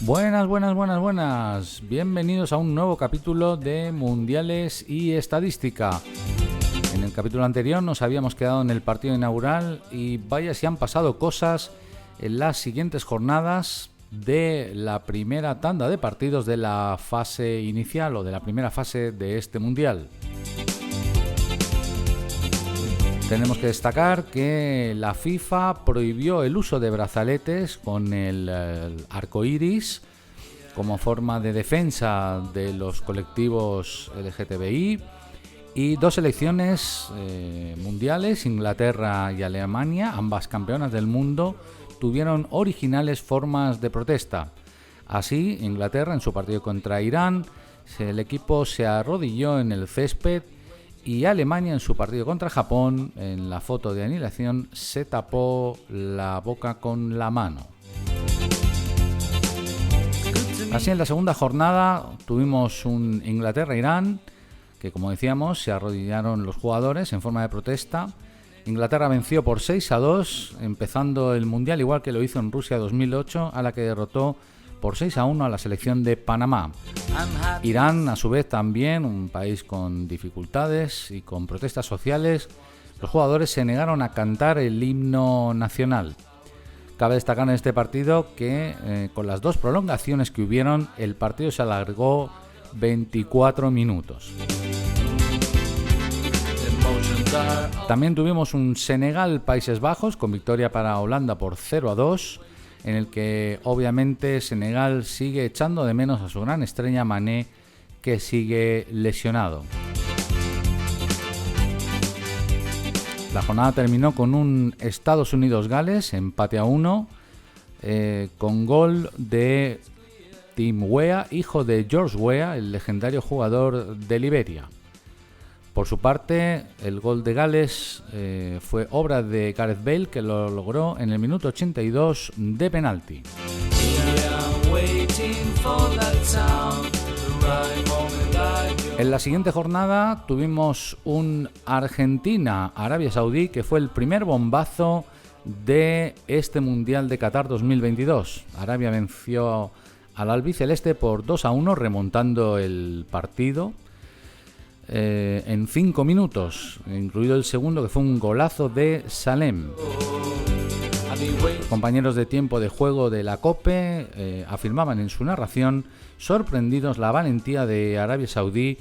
Buenas, buenas, buenas, buenas. Bienvenidos a un nuevo capítulo de Mundiales y Estadística. En el capítulo anterior nos habíamos quedado en el partido inaugural y vaya si han pasado cosas en las siguientes jornadas de la primera tanda de partidos de la fase inicial o de la primera fase de este Mundial. Tenemos que destacar que la FIFA prohibió el uso de brazaletes con el arco iris como forma de defensa de los colectivos LGTBI y dos selecciones mundiales, Inglaterra y Alemania, ambas campeonas del mundo, tuvieron originales formas de protesta. Así, Inglaterra en su partido contra Irán, el equipo se arrodilló en el césped y Alemania en su partido contra Japón, en la foto de aniquilación, se tapó la boca con la mano. Así en la segunda jornada tuvimos un Inglaterra-Irán, que como decíamos se arrodillaron los jugadores en forma de protesta. Inglaterra venció por 6-2, empezando el Mundial igual que lo hizo en Rusia 2008, a la que derrotó por 6-1 a la selección de Panamá. Irán, a su vez, también un país con dificultades y con protestas sociales. Los jugadores se negaron a cantar el himno nacional. Cabe destacar en este partido que con las dos prolongaciones que hubieron, el partido se alargó 24 minutos. También tuvimos un Senegal-Países Bajos con victoria para Holanda por 0-2. En el que obviamente Senegal sigue echando de menos a su gran estrella Mané, que sigue lesionado. La jornada terminó con un Estados Unidos-Gales, empate a 1, con gol de Tim Weah, hijo de George Weah, el legendario jugador de Liberia. Por su parte, el gol de Gales fue obra de Gareth Bale, que lo logró en el minuto 82 de penalti. En la siguiente jornada tuvimos un Argentina-Arabia Saudí, que fue el primer bombazo de este Mundial de Qatar 2022. Arabia venció al albiceleste por 2-1, remontando el partido en 5 minutos, incluido el segundo, que fue un golazo de Salem. Los compañeros de tiempo de juego de la COPE afirmaban en su narración, sorprendidos la valentía de Arabia Saudí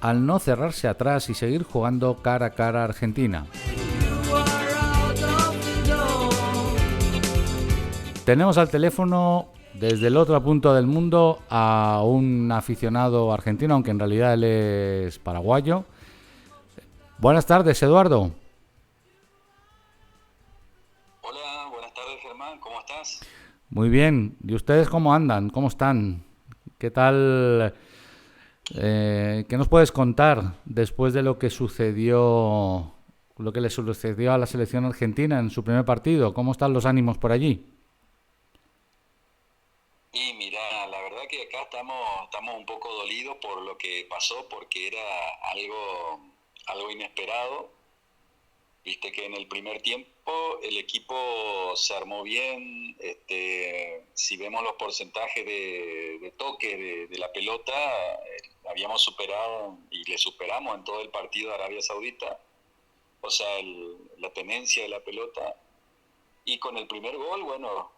al no cerrarse atrás y seguir jugando cara a cara a Argentina. Tenemos al teléfono desde el otro punto del mundo a un aficionado argentino, aunque en realidad él es paraguayo. Buenas tardes, Eduardo. Hola, buenas tardes, Germán, ¿cómo estás? Muy bien. ¿Y ustedes cómo andan? ¿Cómo están? ¿Qué tal? ¿Qué nos puedes contar después de lo que sucedió, lo que le sucedió a la selección argentina en su primer partido? ¿Cómo están los ánimos por allí? Y mira, la verdad que acá estamos un poco dolidos por lo que pasó, porque era algo inesperado. Viste que en el primer tiempo el equipo se armó bien. Si vemos los porcentajes de toque de la pelota, habíamos superado y le superamos en todo el partido a Arabia Saudita, o sea, la tenencia de la pelota. Y con el primer gol, bueno,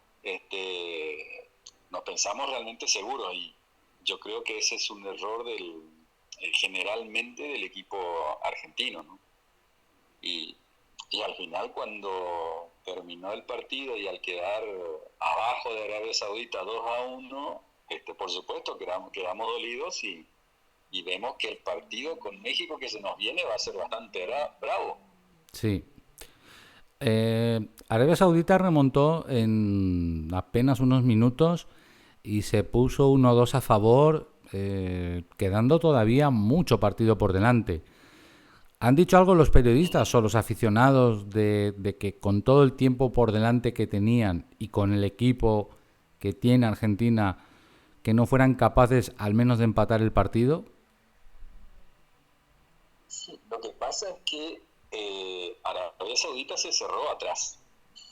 nos pensamos realmente seguros, y yo creo que ese es un error generalmente del equipo argentino, ¿no? Y al final, cuando terminó el partido y al quedar abajo de Arabia Saudita 2-1, por supuesto quedamos dolidos, y vemos que el partido con México que se nos viene va a ser bastante bravo. Sí. Arabia Saudita remontó en apenas unos minutos y se puso 1-2 a favor, quedando todavía mucho partido por delante. ¿Han dicho algo los periodistas o los aficionados de que con todo el tiempo por delante que tenían y con el equipo que tiene Argentina, que no fueran capaces al menos de empatar el partido? Sí, lo que pasa es que Arabia Saudita se cerró atrás,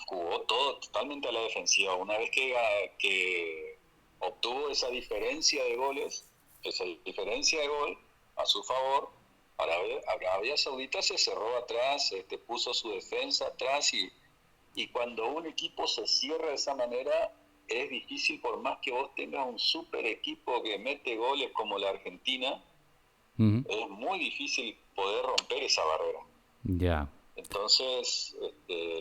jugó todo totalmente a la defensiva. Una vez que obtuvo esa diferencia de goles, esa diferencia de gol a su favor. Arabia Saudita se cerró atrás, puso su defensa atrás y cuando un equipo se cierra de esa manera es difícil, por más que vos tengas un super equipo que mete goles como la Argentina, es muy difícil poder romper esa barrera. Ya. Entonces,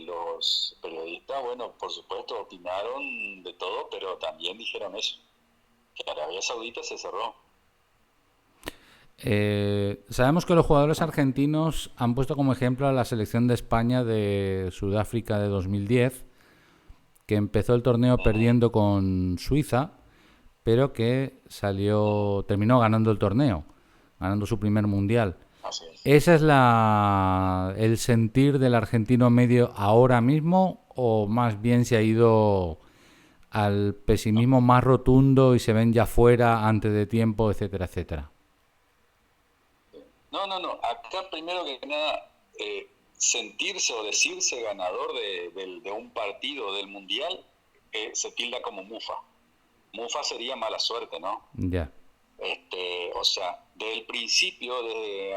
los periodistas, bueno, por supuesto opinaron de todo, pero también dijeron eso, que Arabia Saudita se cerró. Sabemos que los jugadores argentinos han puesto como ejemplo a la selección de España de Sudáfrica de 2010, que empezó el torneo perdiendo con Suiza, pero que terminó ganando el torneo, ganando su primer mundial. Así es. ¿Ese es el sentir del argentino medio ahora mismo, o más bien se ha ido al pesimismo más rotundo y se ven ya fuera antes de tiempo, etcétera, etcétera? No. Acá primero que nada, sentirse o decirse ganador de un partido del mundial se tilda como mufa. Mufa sería mala suerte, ¿no? Ya. O sea, desde el principio,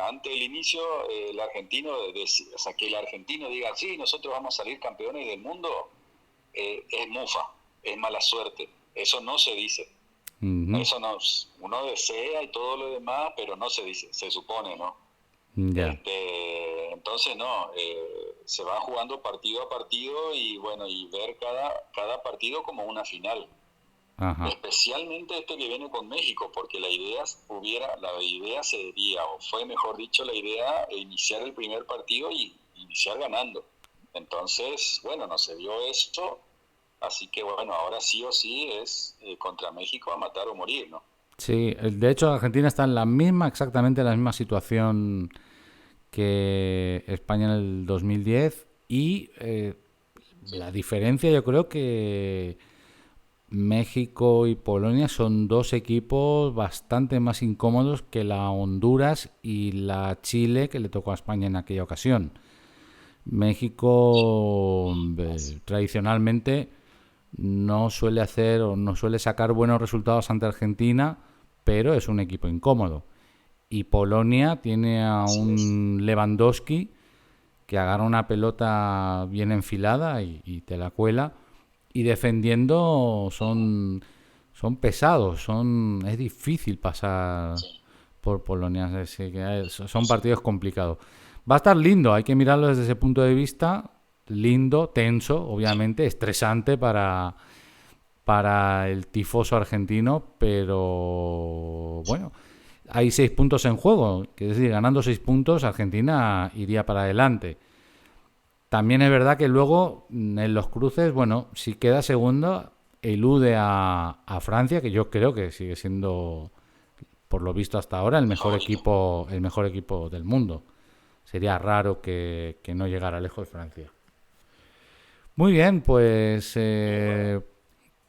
antes del inicio, el argentino, o sea, que el argentino diga, sí, nosotros vamos a salir campeones del mundo, es mufa, es mala suerte. Eso no se dice. Eso no, uno desea y todo lo demás, pero no se dice, se supone, ¿no? Ya. Entonces no, se va jugando partido a partido y bueno, y ver cada partido como una final. Ajá. Especialmente que viene con México, porque la idea sería, o fue mejor dicho, la idea iniciar el primer partido y iniciar ganando. Entonces, bueno, no se dio esto. Así que bueno, ahora sí o sí es contra México a matar o morir, ¿no? Sí, de hecho Argentina está exactamente en la misma situación que España en el 2010 y la diferencia, yo creo que México y Polonia son dos equipos bastante más incómodos que la Honduras y la Chile que le tocó a España en aquella ocasión. México tradicionalmente no suele hacer o no suele sacar buenos resultados ante Argentina, pero es un equipo incómodo. Y Polonia tiene a un Lewandowski que agarra una pelota bien enfilada y te la cuela, y defendiendo son pesados, es difícil pasar por Polonia, son partidos complicados. Va a estar lindo, hay que mirarlo desde ese punto de vista. Lindo, tenso, obviamente, estresante para el tifoso argentino, pero bueno, hay 6 puntos en juego, es decir, ganando 6 puntos Argentina iría para adelante. También es verdad que luego en los cruces, bueno, si queda segundo, elude a Francia, que yo creo que sigue siendo, por lo visto hasta ahora, el mejor equipo del mundo. Sería raro que no llegara lejos Francia. Muy bien, pues te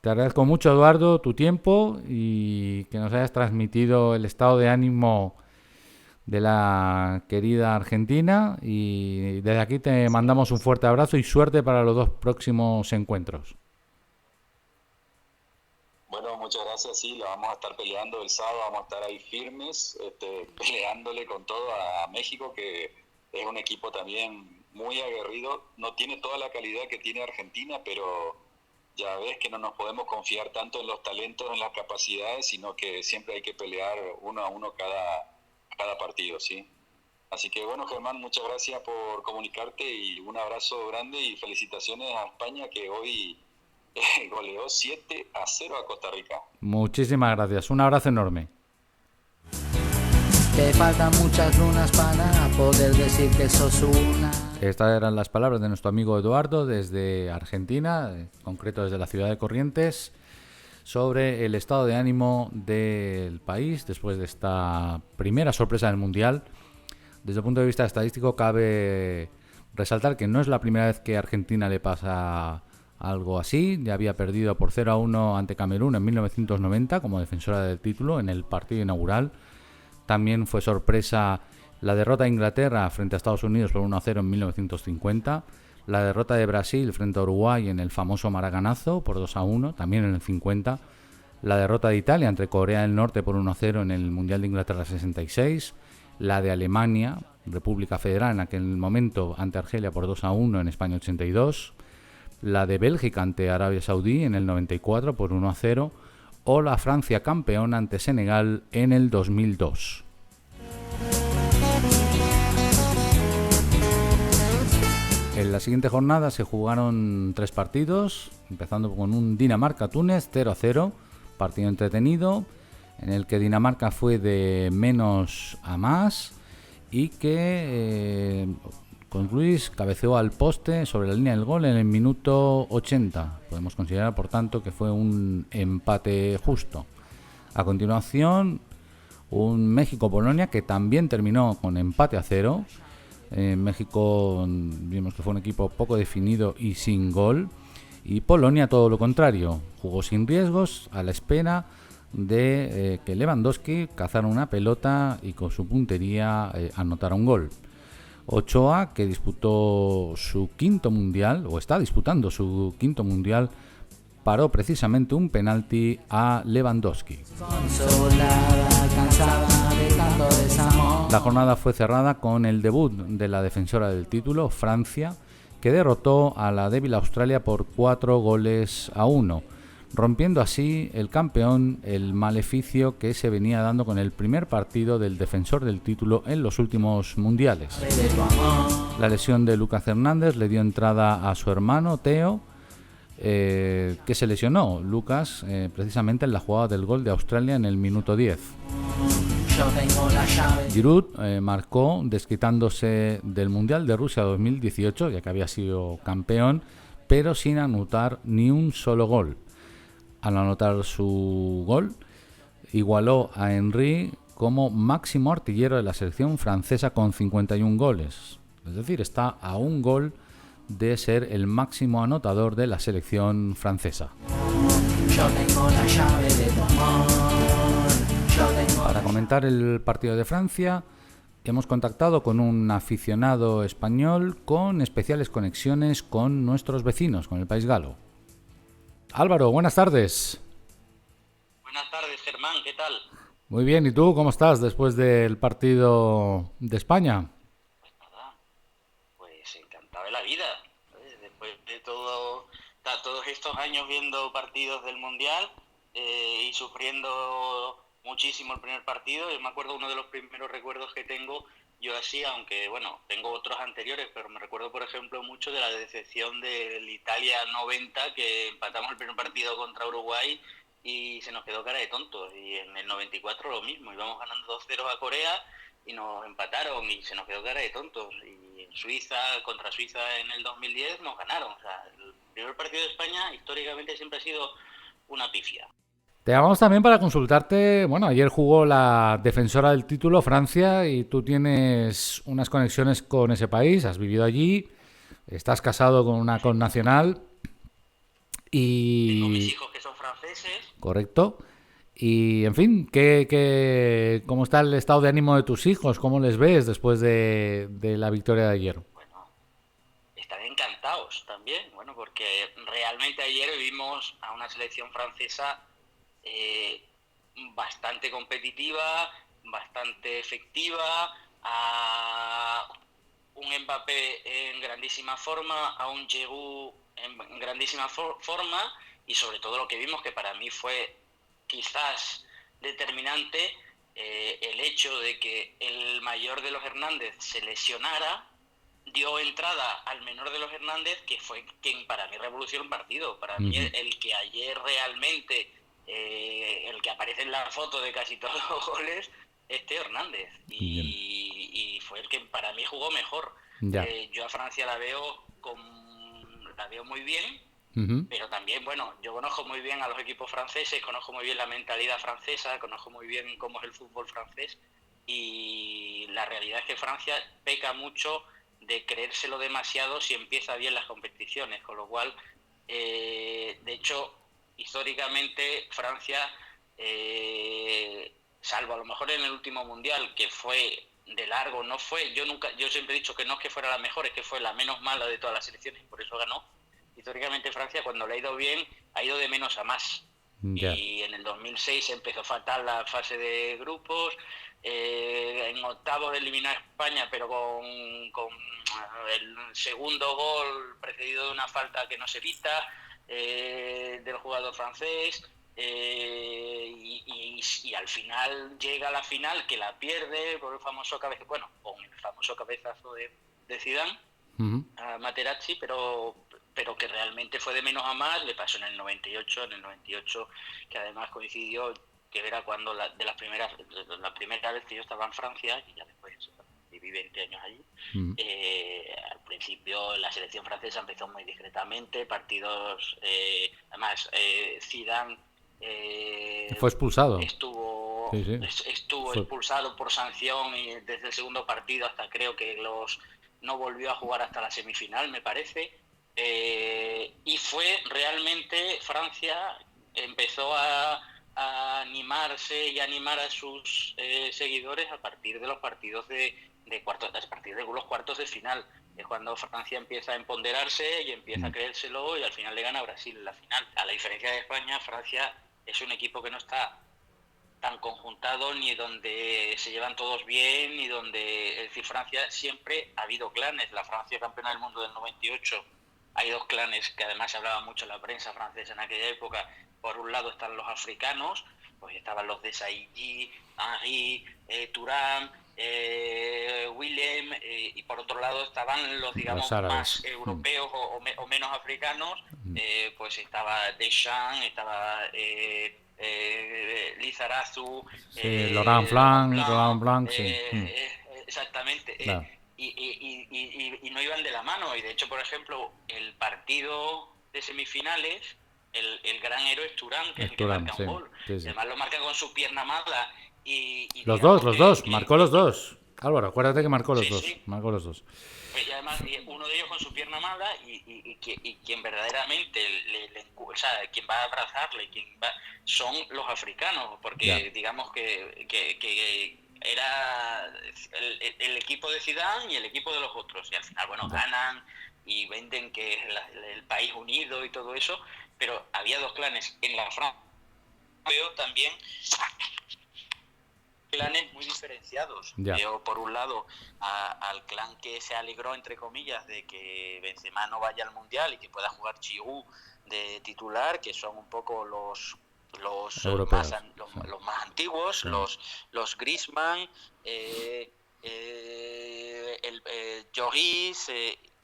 agradezco mucho, Eduardo, tu tiempo y que nos hayas transmitido el estado de ánimo de la querida Argentina, y desde aquí te mandamos un fuerte abrazo y suerte para los 2 próximos encuentros. Bueno, muchas gracias, sí, la vamos a estar peleando el sábado, vamos a estar ahí firmes, peleándole con todo a México, que es un equipo también muy aguerrido, no tiene toda la calidad que tiene Argentina, pero ya ves que no nos podemos confiar tanto en los talentos, en las capacidades, sino que siempre hay que pelear uno a uno cada partido, ¿sí? Así que bueno, Germán, muchas gracias por comunicarte y un abrazo grande y felicitaciones a España, que hoy goleó 7-0 a Costa Rica. Muchísimas gracias, un abrazo enorme. Te faltan muchas lunas para poder decir que sos una. Estas eran las palabras de nuestro amigo Eduardo desde Argentina, en concreto desde la ciudad de Corrientes, sobre el estado de ánimo del país después de esta primera sorpresa del Mundial. Desde el punto de vista estadístico, cabe resaltar que no es la primera vez que a Argentina le pasa algo así. Ya había perdido por 0-1 ante Camerún en 1990 como defensora del título en el partido inaugural. También fue sorpresa la derrota de Inglaterra frente a Estados Unidos por 1-0 en 1950. La derrota de Brasil frente a Uruguay en el famoso Maracanazo por 2-1, también en el 50. la derrota de Italia ante Corea del Norte por 1-0 en el Mundial de Inglaterra 66, la de Alemania, República Federal en aquel momento, ante Argelia por 2-1 en España 82, la de Bélgica ante Arabia Saudí en el 94 por 1-0, o la Francia campeona ante Senegal en el 2002. En la siguiente jornada se jugaron 3 partidos, empezando con un Dinamarca-Túnez 0-0, partido entretenido, en el que Dinamarca fue de menos a más y que con Luis cabeceó al poste sobre la línea del gol en el minuto 80. Podemos considerar, por tanto, que fue un empate justo. A continuación, un México-Polonia que también terminó con empate a 0. En México vimos que fue un equipo poco definido y sin gol. Y Polonia todo lo contrario, jugó sin riesgos, a la espera de que Lewandowski cazara una pelota y con su puntería anotara un gol. Ochoa, que disputó su quinto mundial, o está disputando su quinto mundial, paró precisamente un penalti a Lewandowski. La jornada fue cerrada con el debut de la defensora del título, Francia, que derrotó a la débil Australia por 4-1, rompiendo así el campeón el maleficio que se venía dando con el primer partido del defensor del título en los últimos mundiales. La lesión de Lucas Hernández le dio entrada a su hermano Theo, que se lesionó Lucas precisamente en la jugada del gol de Australia en el minuto 10. Giroud marcó desquitándose del Mundial de Rusia 2018, ya que había sido campeón, pero sin anotar ni un solo gol. Al anotar su gol, igualó a Henry como máximo artillero de la selección francesa con 51 goles. Es decir, está a un gol de ser el máximo anotador de la selección francesa. Yo tengo la llave de tu amor. Para comentar el partido de Francia, hemos contactado con un aficionado español con especiales conexiones con nuestros vecinos, con el país galo. Álvaro, buenas tardes. Buenas tardes, Germán, ¿qué tal? Muy bien, ¿y tú cómo estás después del partido de España? Pues nada, pues encantado de la vida. Después de todos estos años viendo partidos del Mundial y sufriendo muchísimo el primer partido, yo me acuerdo, uno de los primeros recuerdos que tengo yo así, aunque bueno, tengo otros anteriores, pero me recuerdo por ejemplo mucho de la decepción del Italia 90, que empatamos el primer partido contra Uruguay y se nos quedó cara de tontos, y en el 94 lo mismo, íbamos ganando 2-0 a Corea y nos empataron y se nos quedó cara de tontos, y en Suiza, contra Suiza en el 2010 nos ganaron. O sea, el primer partido de España históricamente siempre ha sido una pifia. Te llamamos también para consultarte. Bueno, ayer jugó la defensora del título, Francia, y tú tienes unas conexiones con ese país, has vivido allí, estás casado con una connacional y... Tengo mis hijos que son franceses. Correcto. Y, en fin, ¿cómo está el estado de ánimo de tus hijos? ¿Cómo les ves después de la victoria de ayer? Bueno, están encantados también, bueno, porque realmente ayer vimos a una selección francesa bastante competitiva, bastante efectiva, a un Mbappé en grandísima forma, a un Giroud en grandísima forma, y sobre todo lo que vimos, que para mí fue quizás determinante, el hecho de que el mayor de los Hernández se lesionara, dio entrada al menor de los Hernández, que fue quien para mí revolucionó el partido. Para mí el que ayer realmente, el que aparece en la foto de casi todos los goles, es Theo Hernández, y fue el que para mí jugó mejor. Yo a Francia la veo muy bien, pero también, bueno, yo conozco muy bien a los equipos franceses, conozco muy bien la mentalidad francesa, conozco muy bien cómo es el fútbol francés, y la realidad es que Francia peca mucho de creérselo demasiado si empieza bien las competiciones, con lo cual, de hecho, históricamente Francia, salvo a lo mejor en el último mundial, que fue de largo, yo siempre he dicho que no es que fuera la mejor, es que fue la menos mala de todas las selecciones, por eso ganó. Históricamente Francia, cuando le ha ido bien, ha ido de menos a más. Ya. Y en el 2006 empezó fatal la fase de grupos. En octavos eliminó a España, pero con el segundo gol precedido de una falta que no se evita del jugador francés. Y al final llega a la final, que la pierde por el famoso cabezazo, con el famoso cabezazo de Zidane a Materazzi, pero que realmente fue de menos a más. Le pasó en el 98, que además coincidió, que era cuando la primera vez que yo estaba en Francia, y ya después viví 20 años allí. Al principio la selección francesa empezó muy discretamente, partidos, además Zidane fue expulsado. Estuvo expulsado por sanción, y desde el segundo partido hasta creo que no volvió a jugar hasta la semifinal, me parece. Y fue realmente Francia empezó a animarse y animar a sus seguidores a partir de los partidos a partir de los cuartos de final. Es cuando Francia empieza a empoderarse y empieza a creérselo, y al final le gana a Brasil en la final. A la diferencia de España, Francia es un equipo que no está tan conjuntado, ni donde se llevan todos bien, ni donde... Es decir, Francia siempre ha habido clanes. La Francia campeona del mundo del 98, hay dos clanes que además se hablaba mucho en la prensa francesa en aquella época. Por un lado están los africanos, pues estaban los de Saïdi, Henri, Thuram, Willem, y por otro lado estaban los, digamos, los más europeos o menos africanos, pues estaba Deschamps, estaba Lizarazu, Laurent Blanc, sí. Exactamente. Claro. Y no iban de la mano. Y de hecho, por ejemplo, el partido de semifinales, el gran héroe es Thuram, que es el que marca un gol. Sí. Además lo marca con su pierna mala. Los dos, marcó los dos. Álvaro, acuérdate que marcó los dos. Sí. Marcó los dos. Y además uno de ellos con su pierna mala, y quien verdaderamente o sea, quien va a abrazarle, son los africanos, porque digamos que era el equipo de Zidane y el equipo de los otros, y al final ganan y venden que es el país unido y todo eso, pero había dos clanes en la Francia. Veo también clanes muy diferenciados. Veo por un lado al clan que se alegró, entre comillas, de que Benzema no vaya al Mundial y que pueda jugar Giroud de titular, que son un poco los más antiguos, los Griezmann, Lloris,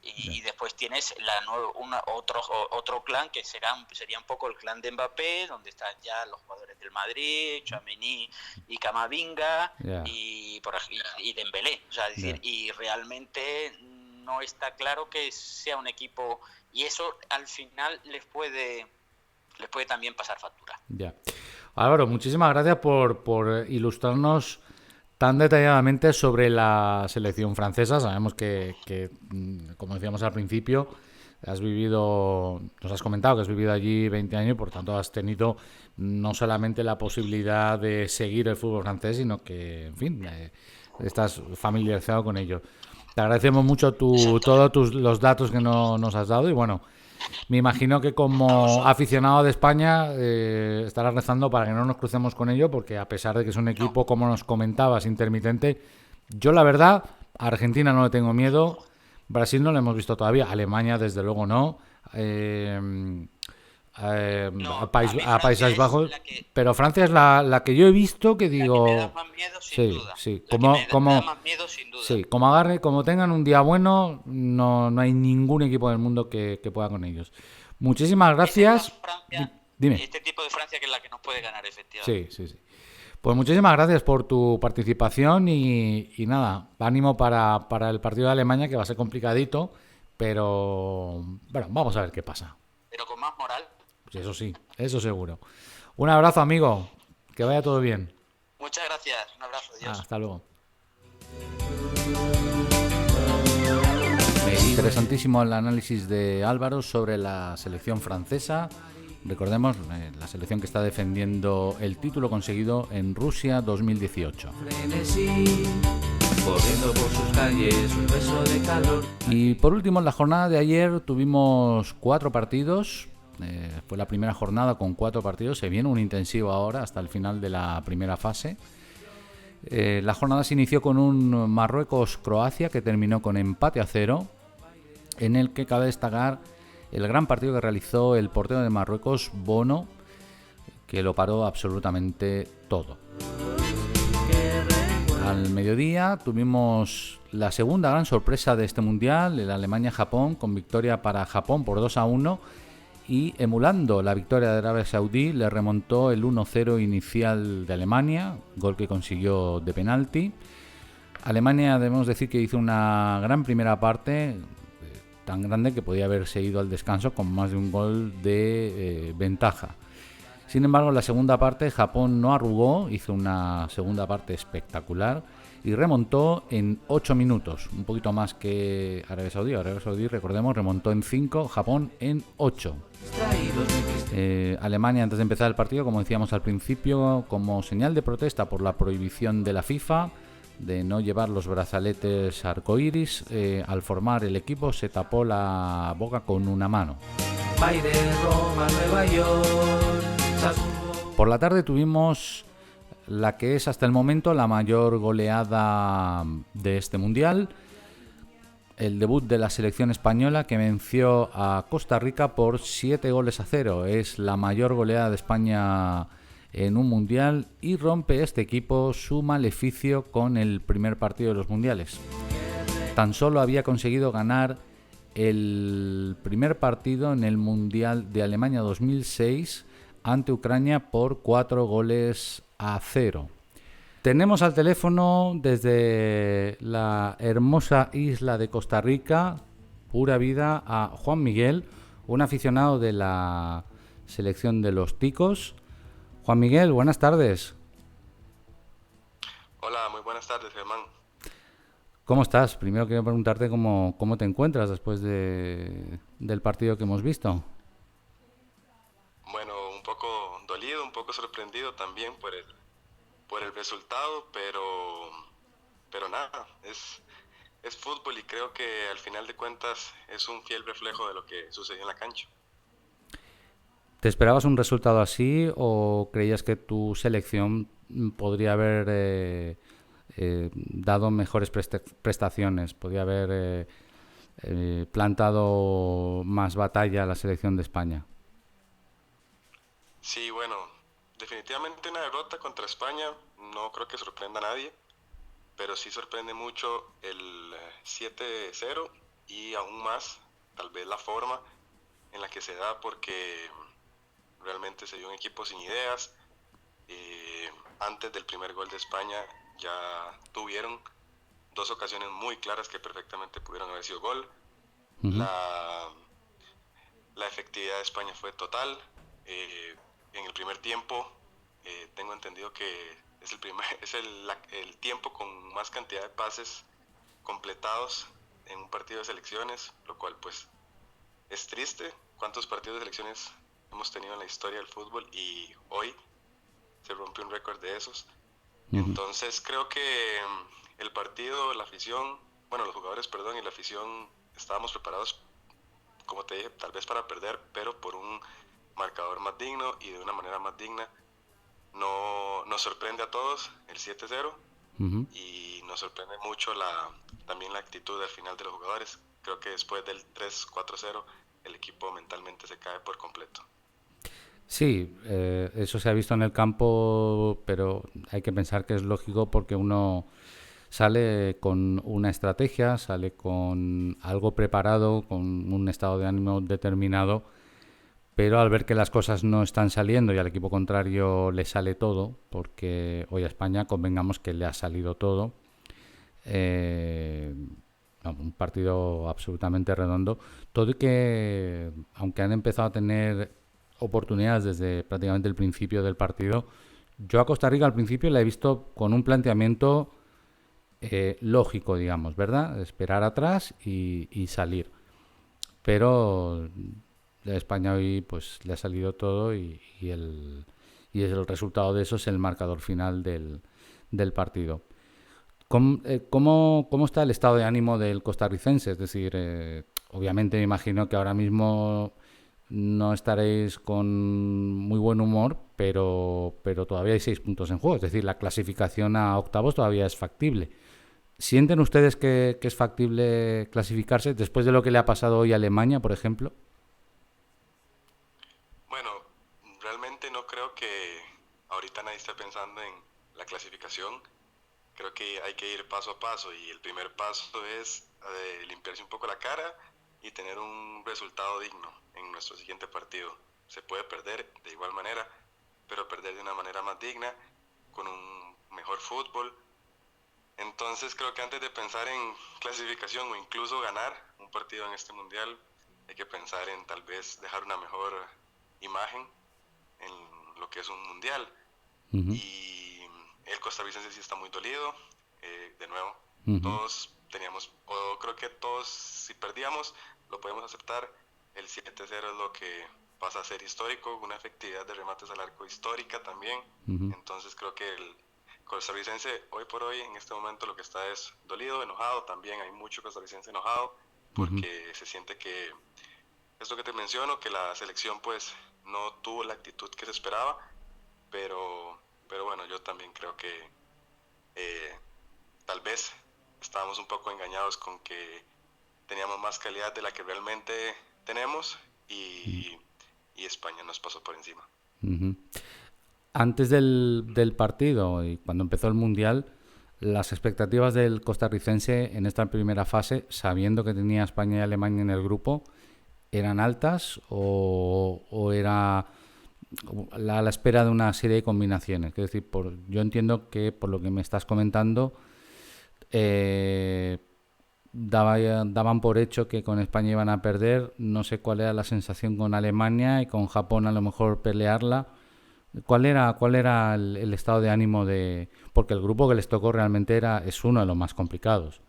y después tienes otro clan que sería un poco el clan de Mbappé, donde están ya los jugadores del Madrid, Tchouaméni y Camavinga, y Dembélé. O sea, decir, y realmente no está claro que sea un equipo, y eso al final les puede también pasar factura. Álvaro, muchísimas gracias por ilustrarnos tan detalladamente sobre la selección francesa. Sabemos que, como decíamos al principio, nos has comentado que has vivido allí 20 años, por tanto has tenido no solamente la posibilidad de seguir el fútbol francés, sino que, en fin, estás familiarizado con ello. Te agradecemos mucho todos los datos que nos has dado, y bueno, me imagino que como aficionado de España estarás rezando para que no nos crucemos con ello, porque a pesar de que es un equipo, como nos comentabas, intermitente, yo la verdad, a Argentina no le tengo miedo, Brasil no lo hemos visto todavía, Alemania desde luego no, a Países Bajos, pero Francia es la que yo he visto que digo... La que me da más miedo, sin duda. Sí, como tengan un día bueno, no hay ningún equipo del mundo que pueda con ellos. Muchísimas gracias. Dime. Este tipo de Francia que es la que nos puede ganar, efectivamente. Sí. Pues muchísimas gracias por tu participación y nada, ánimo para el partido de Alemania, que va a ser complicadito, pero bueno, vamos a ver qué pasa. Pero con más moral. Pues eso sí, eso seguro. Un abrazo, amigo, que vaya todo bien. Muchas gracias, un abrazo, adiós. Hasta luego. Interesantísimo el análisis de Álvaro sobre la selección francesa. Recordemos, la selección que está defendiendo el título conseguido en Rusia 2018. Corriendo por sus calles, un beso de calor. Y por último, en la jornada de ayer tuvimos 4 partidos. Fue la primera jornada con 4 partidos. Se viene un intensivo ahora hasta el final de la primera fase. La jornada se inició con un Marruecos-Croacia que terminó con empate a 0, en el que cabe destacar el gran partido que realizó el portero de Marruecos, Bono, que lo paró absolutamente todo. Al mediodía tuvimos la segunda gran sorpresa de este mundial, el Alemania-Japón, con victoria para Japón por 2-1, y emulando la victoria de Arabia Saudí le remontó el 1-0 inicial de Alemania, gol que consiguió de penalti. Alemania, debemos decir que hizo una gran primera parte, tan grande que podía haberse ido al descanso con más de un gol de ventaja. Sin embargo, en la segunda parte Japón no arrugó, hizo una segunda parte espectacular y remontó en 8 minutos, un poquito más que Arabia Saudí. Arabia Saudí, recordemos, remontó en 5, Japón en 8. Alemania, antes de empezar el partido, como decíamos al principio, como señal de protesta por la prohibición de la FIFA de no llevar los brazaletes arcoíris, al formar el equipo se tapó la boca con una mano. Por la tarde tuvimos la que es hasta el momento la mayor goleada de este mundial, el debut de la selección española, que venció a Costa Rica por 7-0. Es la mayor goleada de España en un mundial y rompe este equipo su maleficio con el primer partido de los mundiales. Tan solo había conseguido ganar el primer partido en el Mundial de Alemania 2006 ante Ucrania por 4-0. Tenemos al teléfono desde la hermosa isla de Costa Rica, pura vida, a Juan Miguel, un aficionado de la selección de los Ticos. Juan Miguel, buenas tardes. Hola, muy buenas tardes, Germán. ¿Cómo estás? Primero quiero preguntarte cómo te encuentras después del partido que hemos visto. Bueno, un poco dolido, un poco sorprendido también por el resultado, pero nada, es fútbol y creo que al final de cuentas es un fiel reflejo de lo que sucedió en la cancha. ¿Te esperabas un resultado así o creías que tu selección podría haber dado mejores prestaciones, podría haber plantado más batalla a la selección de España? Sí, bueno, definitivamente una derrota contra España no creo que sorprenda a nadie, pero sí sorprende mucho el 7-0 y aún más tal vez la forma en la que se da, porque realmente se vio un equipo sin ideas. Antes del primer gol de España ya tuvieron 2 ocasiones muy claras que perfectamente pudieron haber sido gol. Uh-huh. La efectividad de España fue total. En el primer tiempo tengo entendido que es el tiempo con más cantidad de pases completados en un partido de selecciones, lo cual pues es triste. ¿Cuántos partidos de selecciones hemos tenido en la historia del fútbol? Y hoy se rompe un récord de esos. Uh-huh. Entonces creo que el partido, la afición, los jugadores, y la afición estábamos preparados, como te dije, tal vez para perder, pero por un marcador más digno y de una manera más digna. Nos sorprende a todos el 7-0. Uh-huh. Y nos sorprende mucho también la actitud al final de los jugadores. Creo que después del 3-4-0 el equipo mentalmente se cae por completo. Sí, eso se ha visto en el campo, pero hay que pensar que es lógico porque uno sale con una estrategia, sale con algo preparado, con un estado de ánimo determinado, pero al ver que las cosas no están saliendo y al equipo contrario le sale todo, porque hoy a España convengamos que le ha salido todo, un partido absolutamente redondo, todo y que, aunque han empezado a tener oportunidades desde prácticamente el principio del partido, yo a Costa Rica al principio la he visto con un planteamiento lógico, digamos, ¿verdad? Esperar atrás y salir. Pero a España hoy pues le ha salido todo y el resultado de eso es el marcador final del partido. ¿Cómo está el estado de ánimo del costarricense? Es decir, obviamente me imagino que ahora mismo no estaréis con muy buen humor, pero todavía hay 6 puntos en juego. Es decir, la clasificación a octavos todavía es factible. ¿Sienten ustedes que es factible clasificarse después de lo que le ha pasado hoy a Alemania, por ejemplo? Bueno, realmente no creo que ahorita nadie esté pensando en la clasificación. Creo que hay que ir paso a paso y el primer paso es limpiarse un poco la cara y tener un resultado digno en nuestro siguiente partido. Se puede perder de igual manera, pero perder de una manera más digna, con un mejor fútbol. Entonces creo que antes de pensar en clasificación o incluso ganar un partido en este mundial, hay que pensar en tal vez dejar una mejor imagen en lo que es un mundial. Uh-huh. Y el costarricense sí está muy dolido, de nuevo. Uh-huh. Todos teníamos, o creo que todos, si perdíamos, lo podemos aceptar. El 7-0 es lo que pasa a ser histórico, una efectividad de remates al arco histórica también. Uh-huh. Entonces creo que el costarricense hoy por hoy, en este momento, lo que está es dolido, enojado. También hay mucho costarricense enojado porque se siente que, es lo que te menciono, que la selección pues no tuvo la actitud que se esperaba, pero bueno, yo también creo que tal vez estábamos un poco engañados con que teníamos más calidad de la que realmente tenemos y España nos pasó por encima. Uh-huh. Antes del partido y cuando empezó el Mundial, las expectativas del costarricense en esta primera fase, sabiendo que tenía España y Alemania en el grupo, ¿eran altas o era a la espera de una serie de combinaciones? Es decir, yo entiendo que por lo que me estás comentando, daban por hecho que con España iban a perder. No sé cuál era la sensación con Alemania y con Japón, a lo mejor pelearla. ¿Cuál era el estado de ánimo de...? Porque el grupo que les tocó realmente es uno de los más complicados.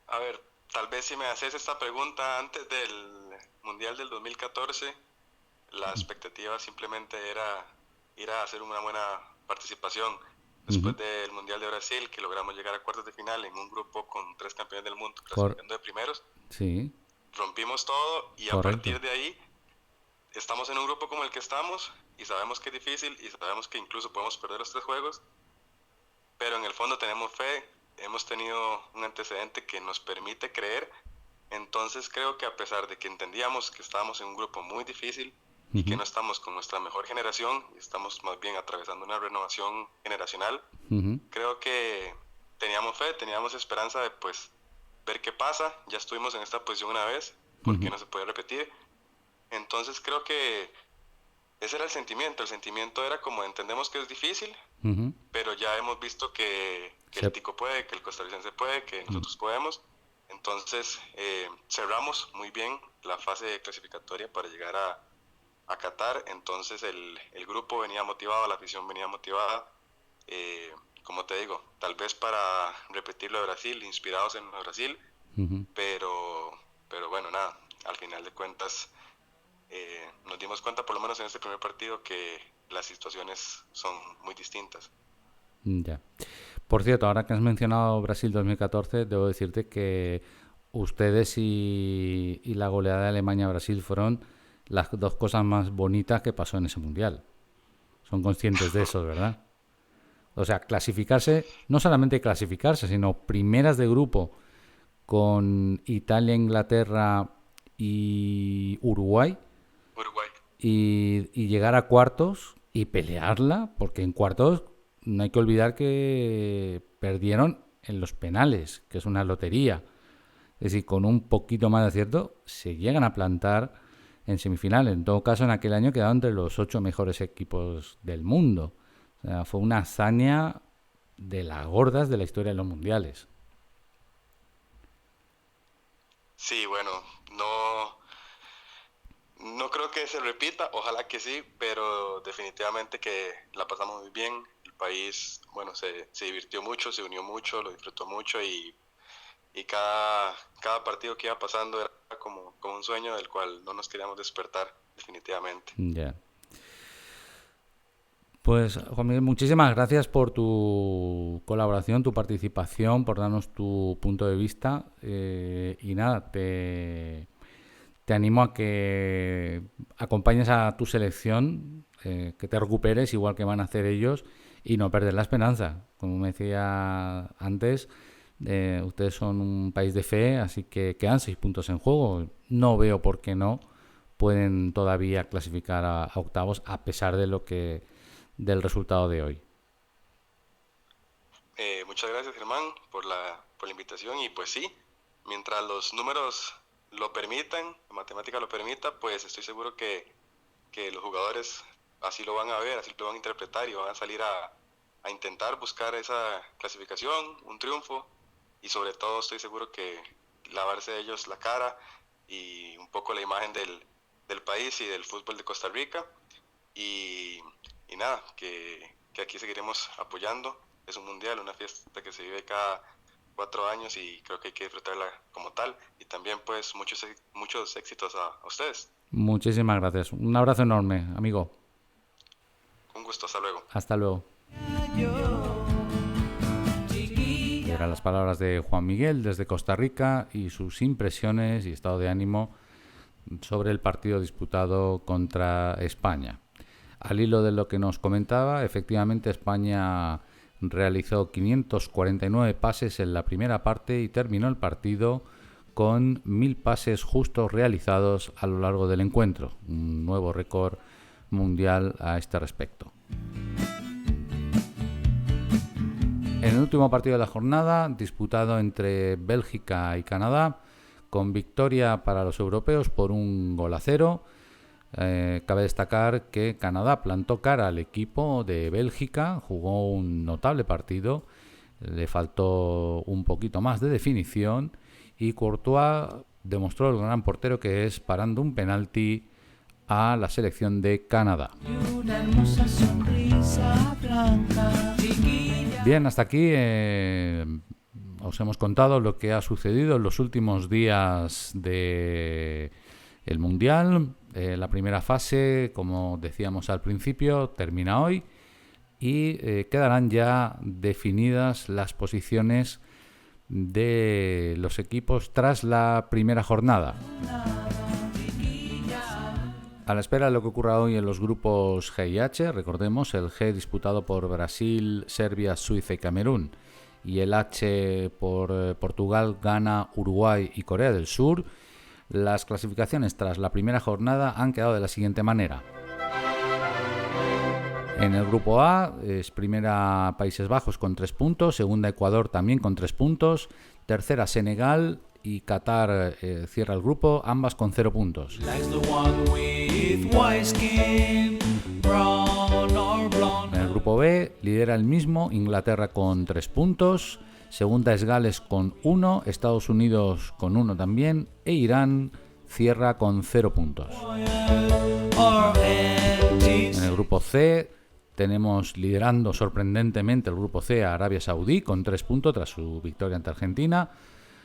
A ver, tal vez si me haces esta pregunta antes del Mundial del 2014, la expectativa simplemente era ir a hacer una buena participación. Después del Mundial de Brasil, que logramos llegar a cuartos de final en un grupo con 3 campeones del mundo, clasificando de primeros, sí. Rompimos todo y a partir de ahí estamos en un grupo como el que estamos y sabemos que es difícil y sabemos que incluso podemos perder los 3 juegos, pero en el fondo tenemos fe, hemos tenido un antecedente que nos permite creer. Entonces creo que a pesar de que entendíamos que estábamos en un grupo muy difícil y que no estamos con nuestra mejor generación, y estamos más bien atravesando una renovación generacional, creo que teníamos fe, teníamos esperanza de pues ver qué pasa. Ya estuvimos en esta posición una vez, ¿por qué no se puede repetir? Entonces creo que ese era el sentimiento era como entendemos que es difícil, pero ya hemos visto que el tico puede, que el costarricense puede, que nosotros podemos. Entonces cerramos muy bien la fase clasificatoria para llegar a Qatar. Entonces el grupo venía motivado, la afición venía motivada, como te digo, tal vez para repetir lo de Brasil, inspirados en lo de Brasil, pero bueno, nada, al final de cuentas nos dimos cuenta, por lo menos en este primer partido, que las situaciones son muy distintas. Ya. Por cierto, ahora que has mencionado Brasil 2014, debo decirte que ustedes y la goleada de Alemania a Brasil fueron las 2 cosas más bonitas que pasó en ese mundial. Son conscientes de eso, ¿verdad? O sea, clasificarse, no solamente clasificarse, sino primeras de grupo con Italia, Inglaterra y Uruguay. Y llegar a cuartos y pelearla, porque en cuartos no hay que olvidar que perdieron en los penales, que es una lotería. Es decir, con un poquito más de acierto se llegan a plantar en semifinales. En todo caso, en aquel año quedaron entre los 8 mejores equipos del mundo. O sea, fue una hazaña de las gordas de la historia de los mundiales. Sí, bueno, no creo que se repita, ojalá que sí, pero definitivamente que la pasamos muy bien. El país, bueno, se divirtió mucho, se unió mucho, lo disfrutó mucho y cada partido que iba pasando era como un sueño del cual no nos queríamos despertar, definitivamente. Ya. Pues, Juan Miguel, muchísimas gracias por tu colaboración, tu participación, por darnos tu punto de vista. Y nada, te te animo a que acompañes a tu selección, que te recuperes igual que van a hacer ellos y no perder la esperanza. Como me decía antes, ustedes son un país de fe, así que quedan 6 puntos en juego. No veo por qué no pueden todavía clasificar a octavos a pesar de del resultado de hoy. Muchas gracias, Germán, por la invitación, y pues sí, mientras los números lo permitan, la matemática lo permita, pues estoy seguro que los jugadores así lo van a ver, así lo van a interpretar y van a salir a intentar buscar esa clasificación, un triunfo, y sobre todo estoy seguro que lavarse ellos la cara y un poco la imagen del país y del fútbol de Costa Rica, y nada, que aquí seguiremos apoyando. Es un mundial, una fiesta que se vive cada 4 años y creo que hay que disfrutarla como tal, y también pues muchos éxitos a ustedes. Muchísimas gracias, un abrazo enorme, amigo. Un gusto, hasta luego. Hasta luego. Eran las palabras de Juan Miguel desde Costa Rica y sus impresiones y estado de ánimo sobre el partido disputado contra España. Al hilo de lo que nos comentaba, efectivamente España realizó 549 pases en la primera parte y terminó el partido con 1000 pases justos realizados a lo largo del encuentro, un nuevo récord mundial a este respecto. En el último partido de la jornada, disputado entre Bélgica y Canadá, con victoria para los europeos por 1-0, cabe destacar que Canadá plantó cara al equipo de Bélgica, jugó un notable partido, le faltó un poquito más de definición y Courtois demostró el gran portero que es, parando un penalti a la selección de Canadá. Bien, hasta aquí os hemos contado lo que ha sucedido en los últimos días del Mundial. La primera fase, como decíamos al principio, termina hoy y quedarán ya definidas las posiciones de los equipos tras la primera jornada. A la espera de lo que ocurra hoy en los grupos G y H, recordemos el G disputado por Brasil, Serbia, Suiza y Camerún, y el H por Portugal, Ghana, Uruguay y Corea del Sur. Las clasificaciones tras la primera jornada han quedado de la siguiente manera. En el grupo A es primera Países Bajos con 3 puntos, segunda Ecuador también con 3 puntos, tercera Senegal y Qatar cierra el grupo, ambas con 0 puntos. En el grupo B lidera el mismo Inglaterra con 3 puntos, segunda es Gales con 1, Estados Unidos con 1 también e Irán cierra con 0 puntos. En el grupo C tenemos liderando sorprendentemente el grupo C a Arabia Saudí con 3 puntos tras su victoria ante Argentina.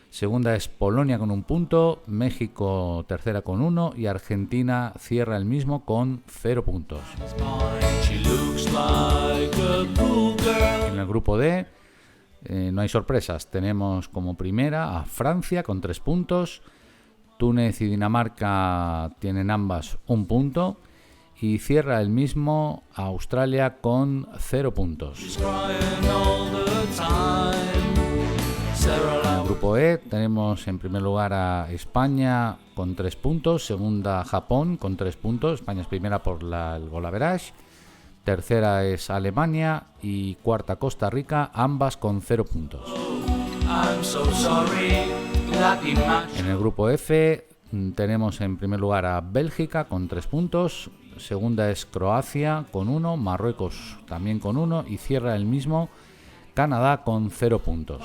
Segunda es Polonia con 1 punto, México tercera con 1 y Argentina cierra el mismo con 0 puntos. En el grupo D no hay sorpresas, tenemos como primera a Francia con 3 puntos, Túnez y Dinamarca tienen ambas 1 punto y cierra el mismo a Australia con 0 puntos. En el grupo E tenemos en primer lugar a España con 3 puntos, segunda Japón con 3 puntos, España es primera por el goal average, tercera es Alemania y cuarta Costa Rica, ambas con 0 puntos. En el grupo F tenemos en primer lugar a Bélgica con 3 puntos, segunda es Croacia con 1, Marruecos también con 1 y cierra el mismo Canadá con 0 puntos.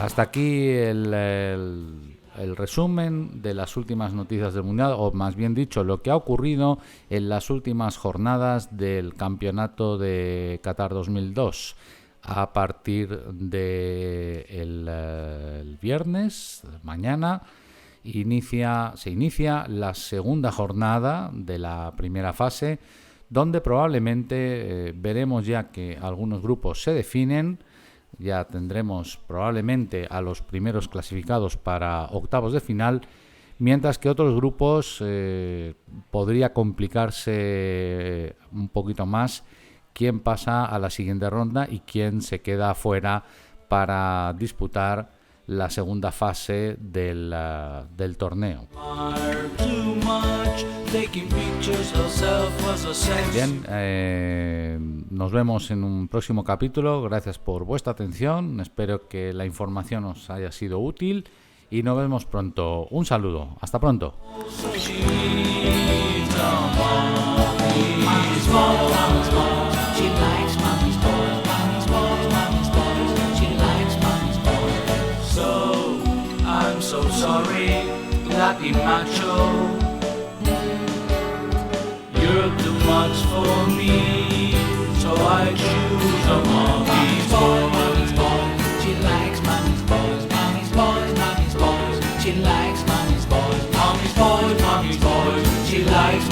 Hasta aquí el resumen de las últimas noticias del Mundial, o más bien dicho, lo que ha ocurrido en las últimas jornadas del Campeonato de Qatar 2002. A partir de el viernes, mañana, se inicia la segunda jornada de la primera fase, donde probablemente veremos ya que algunos grupos se definen, ya tendremos probablemente a los primeros clasificados para octavos de final, mientras que otros grupos podría complicarse un poquito más quién pasa a la siguiente ronda y quién se queda fuera para disputar la segunda fase del torneo. Bien, nos vemos en un próximo capítulo. Gracias por vuestra atención. Espero que la información os haya sido útil y nos vemos pronto. Un saludo. Hasta pronto. So sorry, Latin macho, you're too much for me, so I choose a mommy's boy. Mommy's boy, she likes mommy's boys. Mommy's boys, mommy's boys, she likes mommy's boys. Mommy's boys, mommy's boys, she likes